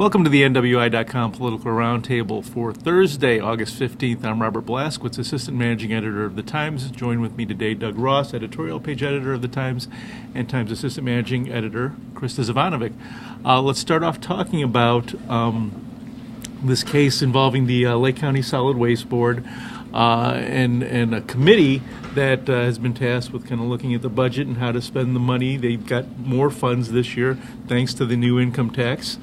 Welcome to the NWI.com Political Roundtable for Thursday, August 15th. I'm Robert Blaskowitz, Assistant Managing Editor of The Times. Joined with me today, Doug Ross, Editorial Page Editor of The Times, and Times Assistant Managing Editor, Krista Zivanovic. Let's start off talking about this case involving the Lake County Solid Waste Board and a committee that has been tasked with kind of looking at the budget and how to spend the money. They've got more funds this year thanks to the new income tax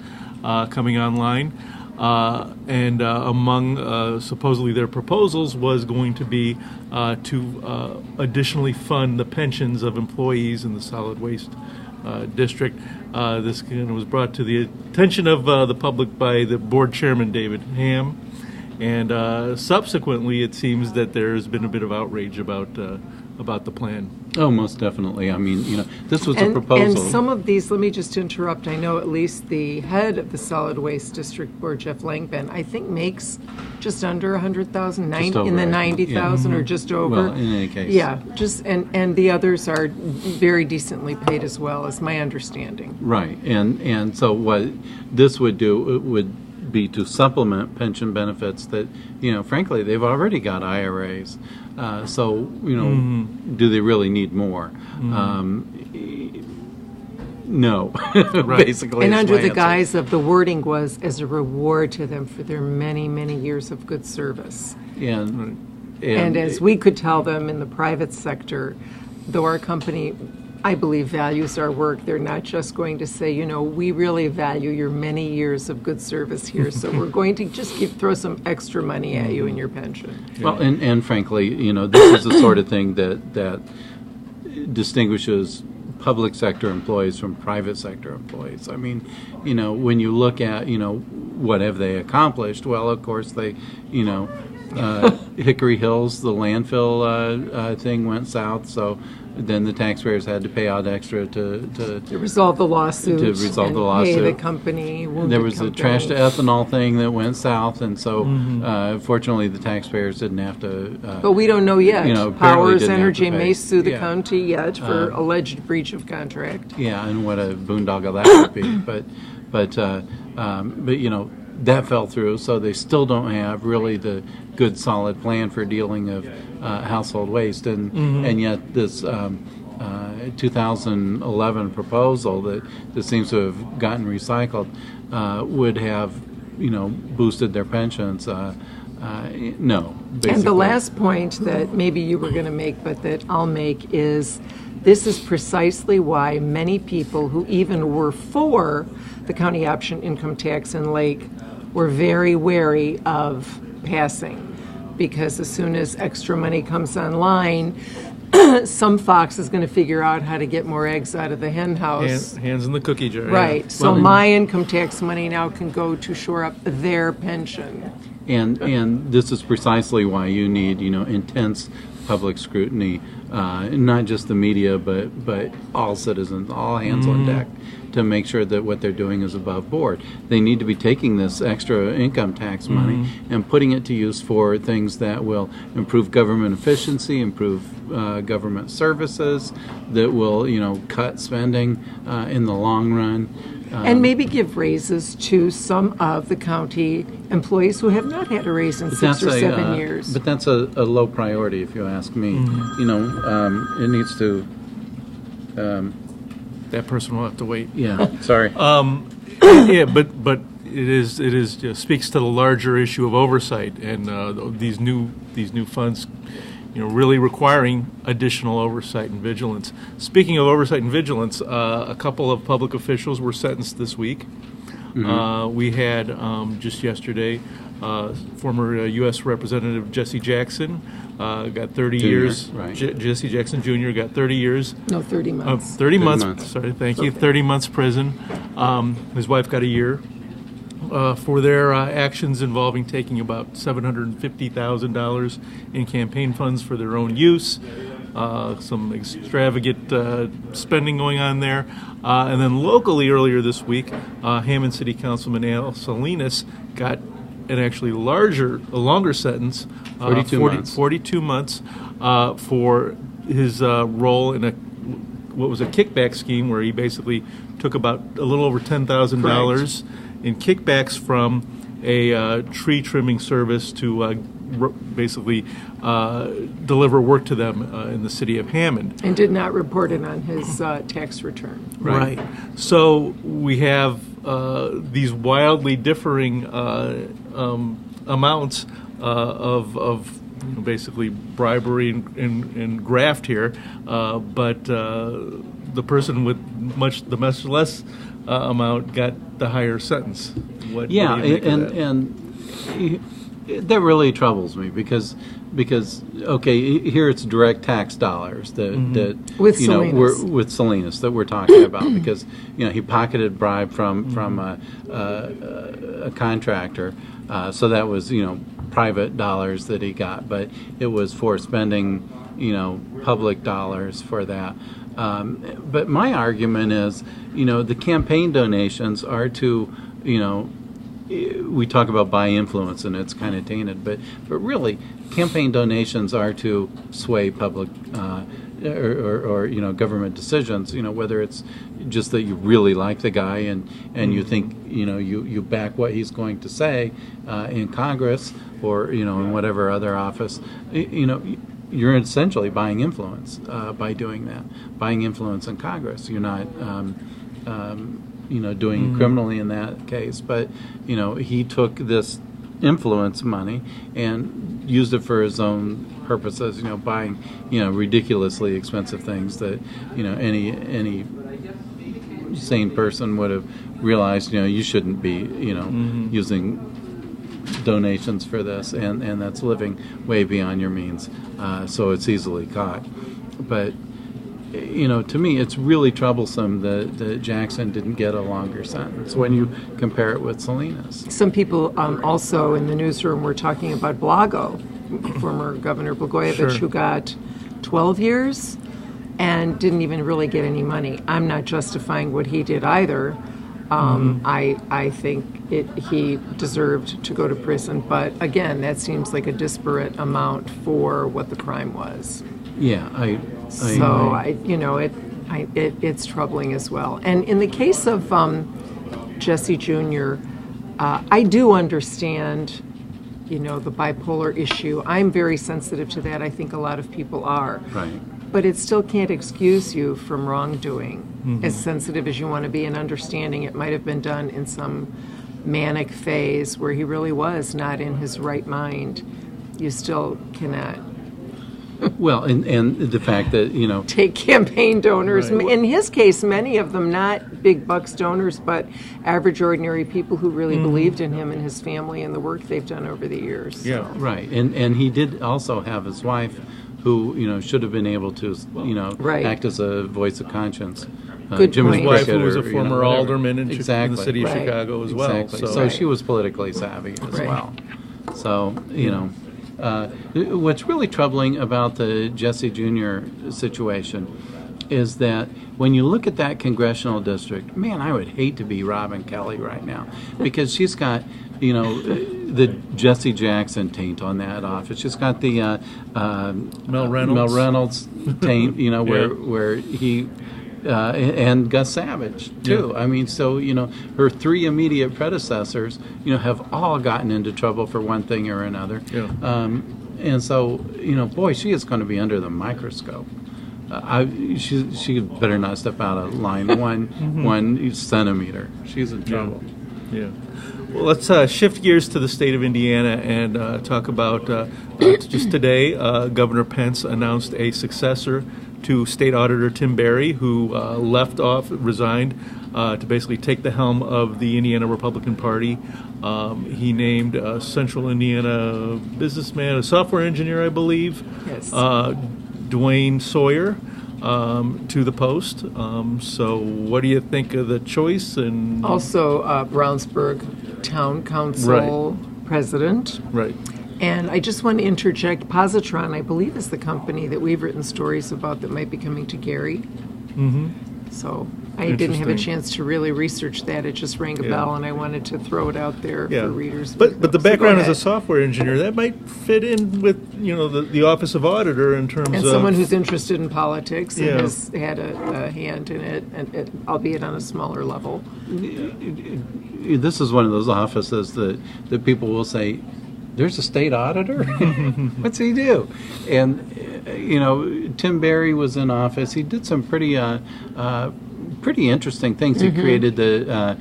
coming online, and among supposedly their proposals was going to be to additionally fund the pensions of employees in the solid waste district. This was brought to the attention of the public by the board chairman, David Ham, and subsequently it seems that there has been a bit of outrage about the plan. Oh, most definitely. I mean, this was a proposal. And some of these, let me just interrupt. I know at least the head of the Solid Waste District Board, Jeff Langben, I think makes just under 100,000, in the 90,000 or just over. Well, in any case. Yeah, and the others are very decently paid as well, is my understanding. Right, and so what this would do, it would be to supplement pension benefits that, frankly, they've already got IRAs. So, do they really need more? No, basically. And under the answer. guise of the wording was as a reward to them for their many, many years of good service. And as we could tell them in the private sector, though our company, I believe, values our work, they're not just going to say, we really value your many years of good service here, so we're going to just throw some extra money at you in your pension. Well, and frankly, this is the sort of thing that distinguishes public sector employees from private sector employees. I mean, when you look at, what have they accomplished? Well, of course, they, Hickory Hills, the landfill thing went south, so then the taxpayers had to pay out extra to resolve the lawsuit. Pay the company. There was the trash to ethanol thing that went south, and so fortunately the taxpayers didn't have to. But we don't know yet. Powers Energy may sue the yeah. county yet for alleged breach of contract. Yeah, and what a boondoggle that would be. But that fell through, so they still don't have really the good solid plan for dealing of household waste, and yet this 2011 proposal that seems to have gotten recycled would have boosted their pensions. No, basically. And the last point that maybe you were going to make, but that I'll make, is this is precisely why many people who even were for the county option income tax in Lake were very wary of passing, because as soon as extra money comes online, some fox is going to figure out how to get more eggs out of the hen house. Hands in the cookie jar. Right. Yeah. So my income tax money now can go to shore up their pension. And this is precisely why you need, intense public scrutiny, not just the media, but all citizens, all hands on deck, to make sure that what they're doing is above board. They need to be taking this extra income tax money and putting it to use for things that will improve government efficiency, improve government services, that will, cut spending in the long run. And maybe give raises to some of the county employees who have not had a raise in 6 or 7 years. But that's a low priority, if you ask me. It needs to... That person will have to wait. Yeah, sorry. Yeah, but it speaks to the larger issue of oversight and these new funds, really requiring additional oversight and vigilance. Speaking of oversight and vigilance, a couple of public officials were sentenced this week. We had just yesterday former U.S. Representative Jesse Jackson got 30 years. Right. Jesse Jackson Jr. got 30 years. No, 30 months. 30 months. Sorry, thank you. 30 months prison. His wife got a year for their actions involving taking about $750,000 in campaign funds for their own use. Some extravagant spending going on there. And then locally earlier this week, Hammond City Councilman Al Salinas got an actually longer sentence, 42 months, for his role in what was a kickback scheme where he basically took about a little over $10,000 in kickbacks from a tree trimming service to basically deliver work to them in the city of Hammond. And did not report it on his tax return. Right. So we have these wildly differing amounts of basically bribery and graft here, but the person with much less amount got the higher sentence. What do you think of that? And that really troubles me because okay, here it's direct tax dollars that with you know Salinas. we're with Salinas that we're talking about because he pocketed bribe from a contractor, so that was private dollars that he got, but it was for spending public dollars for that. But my argument is the campaign donations are to we talk about by influence and it's kind of tainted, but really campaign donations are to sway public or government decisions, whether it's just that you really like the guy and you think you back what he's going to say in Congress or in whatever other office. You're essentially buying influence by doing that, buying influence in Congress. You're not doing criminally in that case, but he took this influence money and used it for his own purposes, buying ridiculously expensive things that any sane person would have realized you shouldn't be using donations for this, and that's living way beyond your means, so it's easily caught. But to me, it's really troublesome that Jackson didn't get a longer sentence when you compare it with Salinas. Some people also in the newsroom were talking about Blago, former Governor Blagojevich, who got 12 years and didn't even really get any money. I'm not justifying what he did either. I think he deserved to go to prison, but again, that seems like a disparate amount for what the crime was. Yeah, it's troubling as well. And in the case of Jesse Jr., I do understand, the bipolar issue. I'm very sensitive to that. I think a lot of people are. Right. But it still can't excuse you from wrongdoing. As sensitive as you want to be and understanding it might have been done in some manic phase where he really was not in his right mind, you still cannot. Well, and the fact that, take campaign donors. Right. In his case, many of them not big bucks donors, but average, ordinary people who really believed in him and his family and the work they've done over the years. Yeah. So. Right. And he did also have his wife who, should have been able to, act as a voice of conscience. Good Jim point. His wife, Cricket who was a or, former whatever. alderman in the city of Right. Chicago as well. Exactly. So she was politically savvy as Right. well. So, what's really troubling about the Jesse Jr. situation is that when you look at that congressional district, man, I would hate to be Robin Kelly right now because she's got, the Jesse Jackson taint on that office. She's got the Mel Reynolds taint, where he and Gus Savage too. Yeah. I mean, so her three immediate predecessors, have all gotten into trouble for one thing or another. Yeah. And so, boy, she is going to be under the microscope. She better not step out of line 1 centimeter. She's in trouble. Yeah. Well, let's shift gears to the state of Indiana and talk about just today, Governor Pence announced a successor to State Auditor Tim Berry, who resigned to basically take the helm of the Indiana Republican Party. He named a Central Indiana businessman, a software engineer, I believe, Yes. Dwayne Sawyer, to the post. So what do you think of the choice? And Also, Brownsburg Town Council president. Right. And I just want to interject, Positron, I believe, is the company that we've written stories about that might be coming to Gary. So I didn't have a Interesting. chance to really research that. It just rang a Yeah. bell, and I wanted to throw it out there Yeah. for readers. But the So go background as a ahead. software engineer, that might fit in with, the Office of Auditor in terms And of... someone who's interested in politics and Yeah. has had a hand in it, albeit on a smaller level. This is one of those offices that people will say, there's a state auditor? What's he do? And, Tim Berry was in office. He did some pretty interesting things. He created the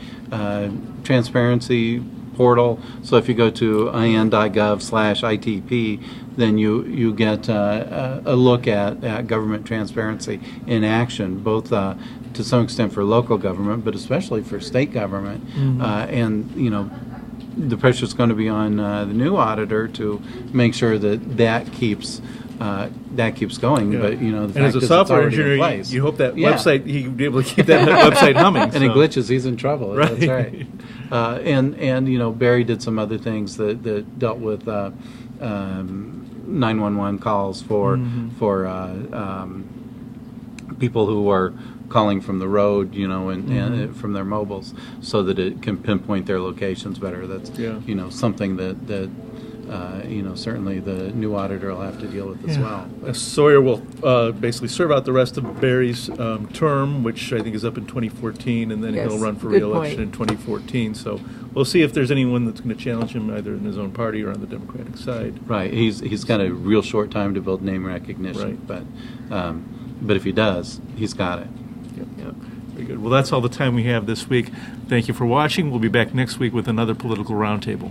transparency portal. So if you go to in.gov/ITP, then you get a look at government transparency in action, both to some extent for local government, but especially for state government. And the pressure is going to be on the new auditor to make sure that keeps going. Yeah. But the and fact as a is it's software already in engineer, place. you hope that Yeah. website, he'd be able to keep that website humming. And it glitches, he's in trouble. Right. That's right. And Barry did some other things that dealt with 911 calls for people who are calling from the road, and from their mobiles, so that it can pinpoint their locations better. That's something that certainly the new auditor will have to deal with as well. Sawyer will basically serve out the rest of Barry's term, which I think is up in 2014, and then Yes, he'll run for good re-election point. in 2014. So we'll see if there's anyone that's going to challenge him either in his own party or on the Democratic side. Right. He's got a real short time to build name recognition, Right. but if he does, he's got it. Yep. Very good. Well, that's all the time we have this week. Thank you for watching. We'll be back next week with another political roundtable.